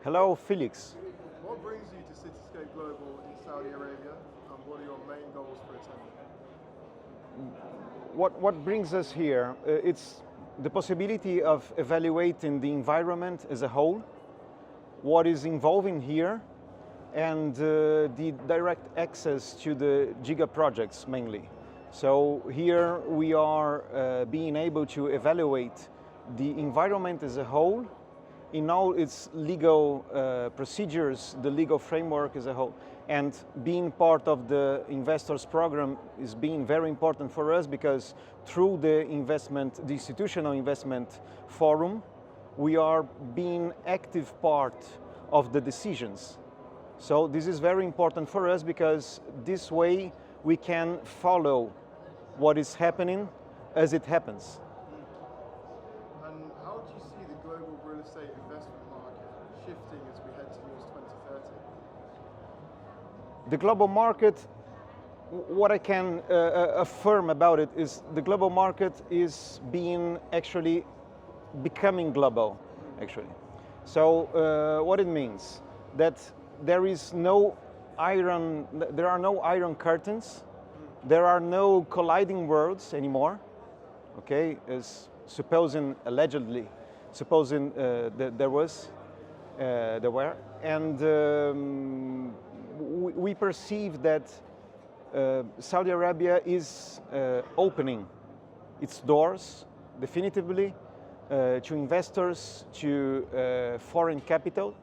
Hello, Felix. What brings you to Cityscape Global in Saudi Arabia, and what are your main goals for attending? What brings us here? It's the possibility of evaluating the environment as a whole, what is involving here, and the direct access to the giga projects mainly. So here we are being able to evaluate the environment as a whole in all its legal procedures, the legal framework as a whole. And being part of the investors program is being very important for us because through the institutional investment forum, we are being active part of the decisions. So this is very important for us because this way we can follow what is happening as it happens. And how do you see the global real estate investment market shifting as we head towards 2030? The global market, what I can affirm about it is the global market is becoming global, actually. So what it means, that there are no iron curtains, there are no colliding worlds anymore, okay, as allegedly supposing there were, and we perceive that Saudi Arabia is opening its doors definitively to investors, to foreign capital.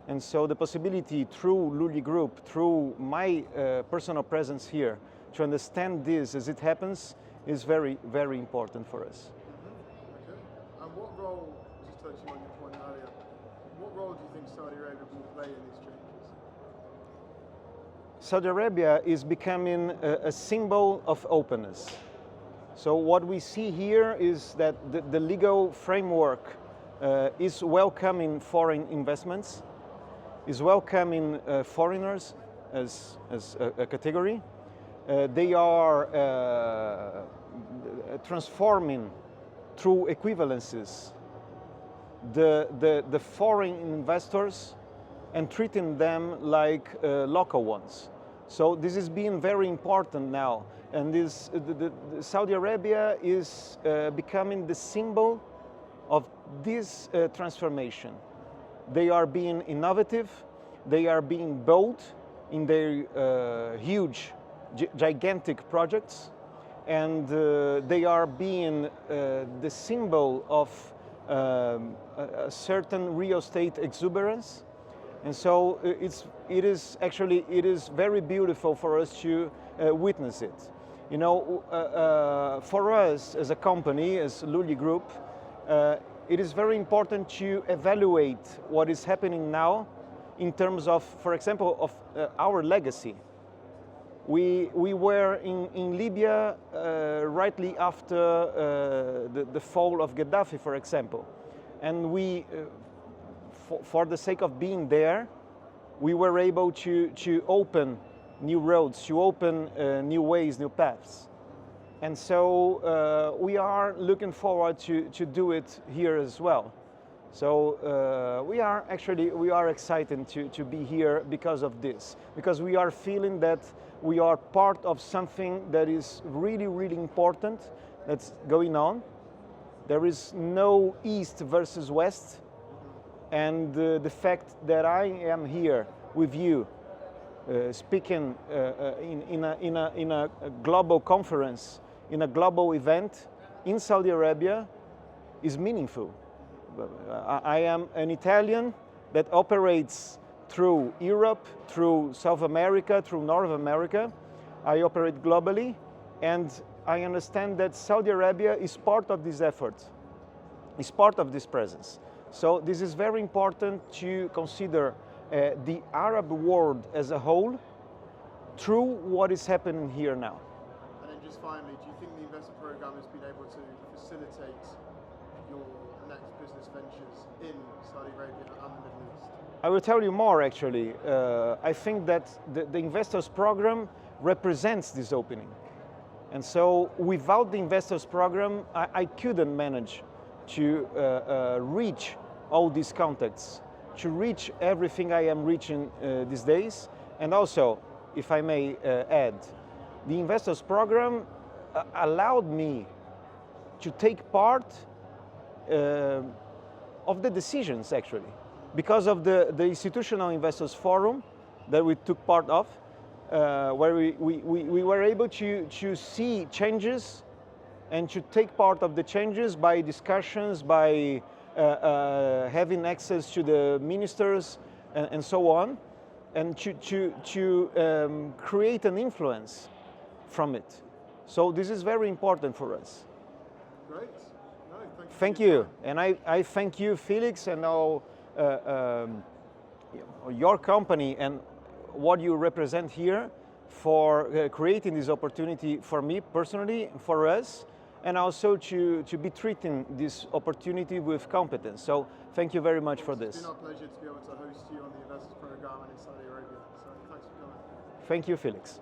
And so the possibility through Lugli Group, through my personal presence here, to understand this as it happens is very, very important for us. Okay. And what role, just touching on your point earlier, what role do you think Saudi Arabia will play in these changes? Saudi Arabia is becoming a symbol of openness. So what we see here is that the legal framework is welcoming foreign investments, is welcoming foreigners as a category. They are transforming through equivalences the foreign investors and treating them like local ones. So this is being very important now, and Saudi Arabia is becoming the symbol of this transformation. They are being innovative, they are being bold in their huge, gigantic projects, and they are being the symbol of a certain real estate exuberance. And so it is very beautiful for us to witness it. You know, for us as a company, as Lugli Group, it is very important to evaluate what is happening now in terms of, for example, of our legacy. We were in Libya rightly after the fall of Gaddafi, for example, and we, for the sake of being there, we were able to open new roads, to open new ways, new paths. And so we are looking forward to do it here as well. So we are excited to be here because of this, because we are feeling that we are part of something that is really, really important that's going on. There is no East versus West, and the fact that I am here with you, speaking in a global conference, in a global event in Saudi Arabia, is meaningful. I am an Italian that operates through Europe, through South America, through North America. I operate globally, and I understand that Saudi Arabia is part of this effort, is part of this presence. So this is very important to consider the Arab world as a whole through what is happening here now. And then just finally, do you think the investor program has been able to facilitate your next business ventures in Saudi Arabia and the Middle East? I will tell you more, actually. I think that the investors program represents this opening. And so without the investors program, I couldn't manage to reach all these contacts, to reach everything I am reaching these days. And also, if I may add, the Investors Program allowed me to take part of the decisions, actually, because of the Institutional Investors Forum that we took part of, where we were able to see changes and to take part of the changes by discussions, by having access to the ministers and so on, and to create an influence from it. So this is very important for us. Great. No, thank you. And I thank you, Felix, and all, your company and what you represent here for creating this opportunity for me personally, for us, and also to be treating this opportunity with competence. So thank you very much for this. It's been our pleasure to be able to host you on the Investors Programme and in Saudi Arabia. So thanks for coming. Thank you, Felix.